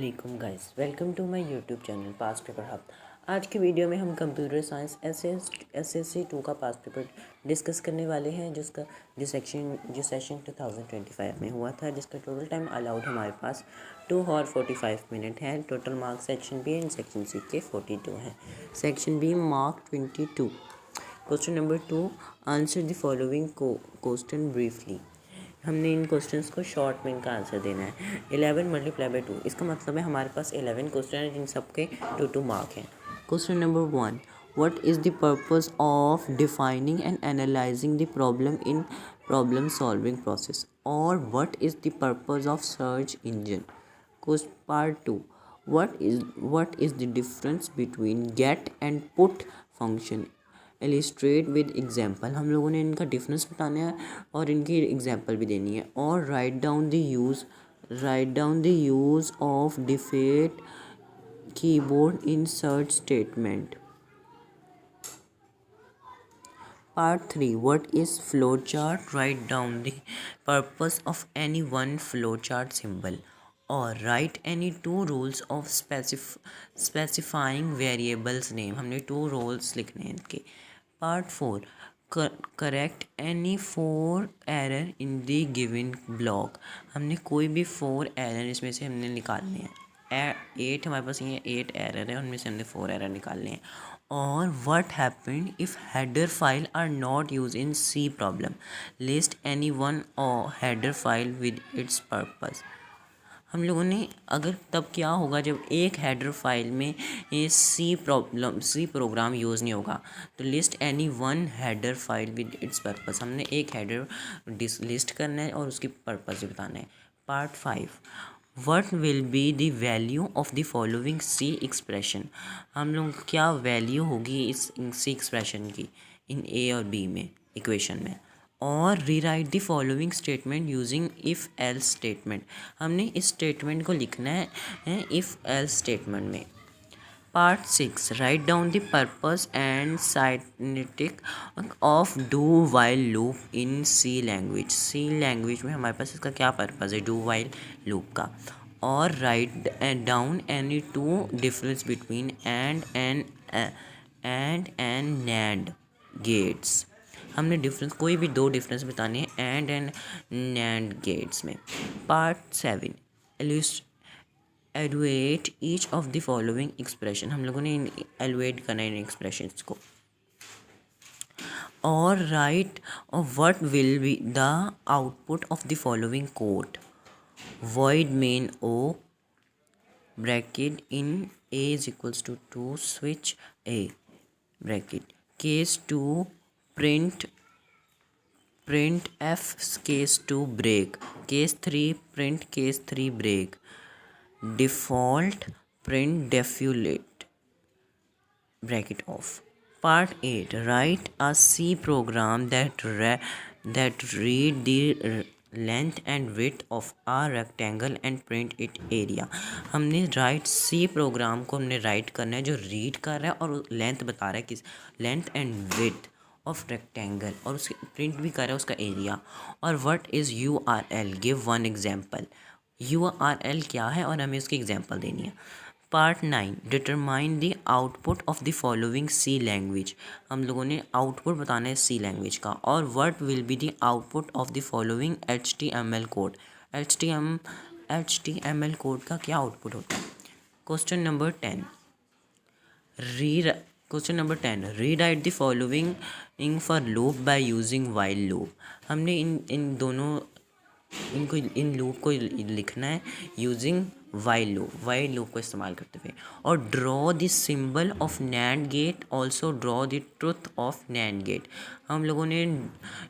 वालेकुम guys, welcome to my YouTube channel past paper hub. आज की वीडियो में हम कंप्यूटर साइंस एसएससी 2 का पास्ट पेपर डिस्कस करने वाले हैं, जो सेशन 2025 में हुआ था, जिसका टोटल टाइम अलाउड हमारे पास 2 और 45 मिनट है। Total marks section B and section C के 42 हैं। Section B mark 22। Question number 2, answer the following question briefly. हमने इन क्वेश्चंस को शॉर्ट में इनका आंसर देना है। 11 मल्टीप्लाई बाई 2, इसका मतलब है हमारे पास 11 क्वेश्चन है, जिन सबके 2 मार्क हैं। Question number 1, what is the purpose of defining and analysing the problem in problem solving process, और what is the purpose of search engine. Question part 2, what is the difference between get and put function, एलिस्ट्रेट with example. हम लोगों ने इनका difference बताना है और इनकी example भी देनी है। और write down the use of default keyword in search statement. Part 3, what is flow chart, write down the purpose of any one flow chart symbol, और write any 2 rules of specifying variables name. हमने 2 रूल्स लिखने हैं इनके। Part 4, correct any 4 error in the given block. हमने कोई भी 4 error इसमें से हमने निकालने हैं। 8 हमारे पास ये 8 एरर है, उनमें से हमने 4 एरर निकालने हैं। और what happened if header file are not used in C problem, list any one और header file with its purpose. हम लोगों ने अगर तब क्या होगा जब एक हेडर फाइल में ये सी प्रोग्राम यूज़ नहीं होगा, तो list any one header file with its purpose. हमने एक हेडर लिस्ट करना है और उसकी पर्पस भी बताना है। Part 5, what will be the value of the following C expression. हम लोग क्या वैल्यू होगी इस सी एक्सप्रेशन की इन ए और बी में इक्वेशन में। और rewrite the following statement using if else statement. हमने इस स्टेटमेंट को लिखना है इफ़ एल्स स्टेटमेंट में। Part 6, write down the purpose and syntax of do while loop in C language. C language में हमारे पास इसका क्या पर्पस है, डू वाइल लूप का। और write down any 2 difference between AND NAND gates. हमने difference कोई भी 2 डिफरेंस बताने हैं एंड नैंड गेट्स में। Part 7, evaluate each of the following expression. हम लोगों ने एलुएट करना है इन एक्सप्रेशंस को। और right what will be the output of the following code, void main o bracket in a is equals to 2 switch a bracket case 2 print f case 2 break case 3 print case 3 break default print default bracket off. Part 8, write a C program that read the length and width of a rectangle and print it area. हमने right C program को हमने right करना है जो read कर रहा है और लेंथ बता रहा है किस length and width of rectangle, और उसके प्रिंट भी कर रहा है उसका एरिया। और what is URL, give one example. URL क्या है और हमें उसकी एग्जाम्पल देनी है। Part 9, determine the output of the following C language. हम लोगों ने आउटपुट बताना है सी लैंग्वेज का। और what will be the output of the following HTML code. HTML code का क्या आउटपुट होता है। Question number 10, rewrite the following for loop by using while loop. हमने इन लूप को लिखना है यूजिंग वाइल लूप को इस्तेमाल करते हुए। और draw the symbol of NAND gate, also draw the truth of NAND gate. हम लोगों ने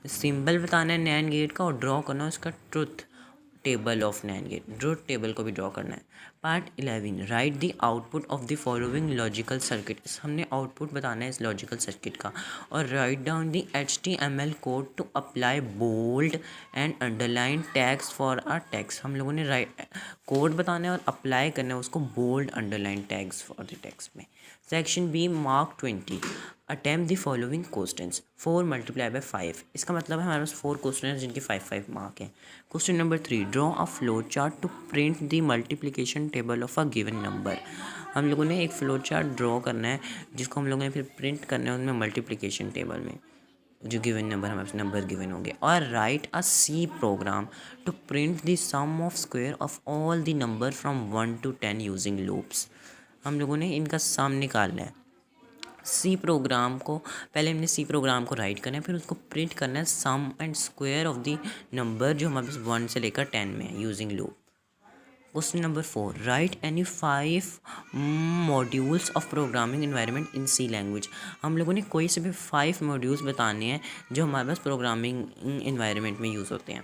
सिंबल बताना है नैंड गेट का और ड्रॉ करना है उसका truth table of NAND gate, truth table को भी ड्रॉ करना है। Part 11, write the output of the following logical circuit. हमने आउटपुट बताना है इस लॉजिकल सर्किट का। और write down the HTML code to apply bold and underline tags for a text. हम लोगों ने कोड बताना है और अप्लाई करना है उसको bold underline tags for the text में। Section B mark 20 attempt the following questions 4 multiply by 5। इसका मतलब है हमारे पास 4 क्वेश्चन हैं जिनके 5 मार्क हैं। Question number 3 draw a flow chart to print the multiplication table of a given number. हम लोगों ने एक फ्लो चार्ट ड्रॉ करना है जिसको हम लोगों ने फिर प्रिंट करना है उनमें मल्टीप्लिकेशन टेबल में जो गिवन नंबर हमारे नंबर गिवन होंगे। और write a C program to print the sum of square of all the number from 1 to 10 using loops. हम लोगों ने इनका सम निकालना है। सी प्रोग्राम को पहले हमने सी प्रोग्राम को राइट करना है, फिर उसको प्रिंट करना है sum and square of the number जो हमारे पास 1 से लेकर 10 में है using loop. Question number 4 write any 5 modules of programming environment in C language. हम लोगों ने कोई से भी 5 मॉड्यूल्स बताने हैं जो हमारे पास प्रोग्रामिंग इन्वायरमेंट में यूज़ होते हैं।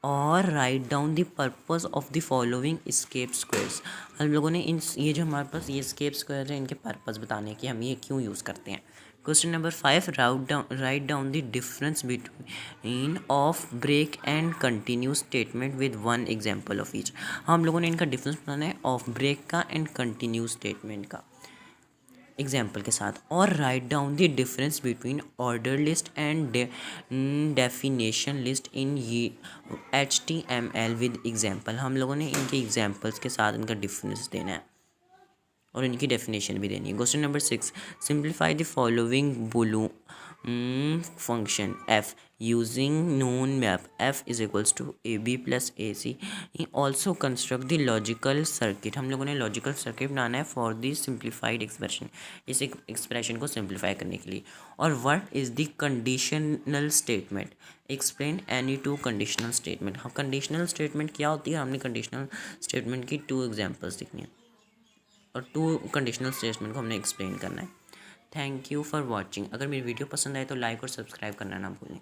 और write down the purpose of the following escape squares. हम लोगों ने ये जो हमारे पास ये स्केप स्क्वायर है इनके पर्पस बताने कि हम ये क्यों यूज़ करते हैं। Question number 5 write down the difference between of break and continue statement with 1 example of each. हम लोगों ने इनका डिफरेंस बताना है ऑफ ब्रेक का एंड कंटिन्यू स्टेटमेंट का एग्जाम्पल के साथ। और write down the difference between order list and definition list in HTML with example. हम लोगों ने इनके एग्जाम्पल्स के साथ इनका डिफरेंस देना है और इनकी डेफिनेशन भी देनी है। Question number 6 simplify the following Boolean function F using known map F is equals to AB plus AC। Also construct the logical circuit. हम लोगों ने लॉजिकल सर्किट बनाना है फॉर द सिंप्लीफाइड एक्सप्रेशन, इस एक्सप्रेशन को सिंप्लीफाई करने के लिए। और what is the conditional statement explain any 2 conditional statement. हाँ कंडीशनल स्टेटमेंट क्या होती है, हमने कंडीशनल स्टेटमेंट की 2 एग्जाम्पल्स दिखनी है और 2 कंडीशनल स्टेटमेंट को हमने एक्सप्लेन करना है। Thank you for watching. अगर मेरी वीडियो पसंद आए तो लाइक और सब्सक्राइब करना ना भूलें।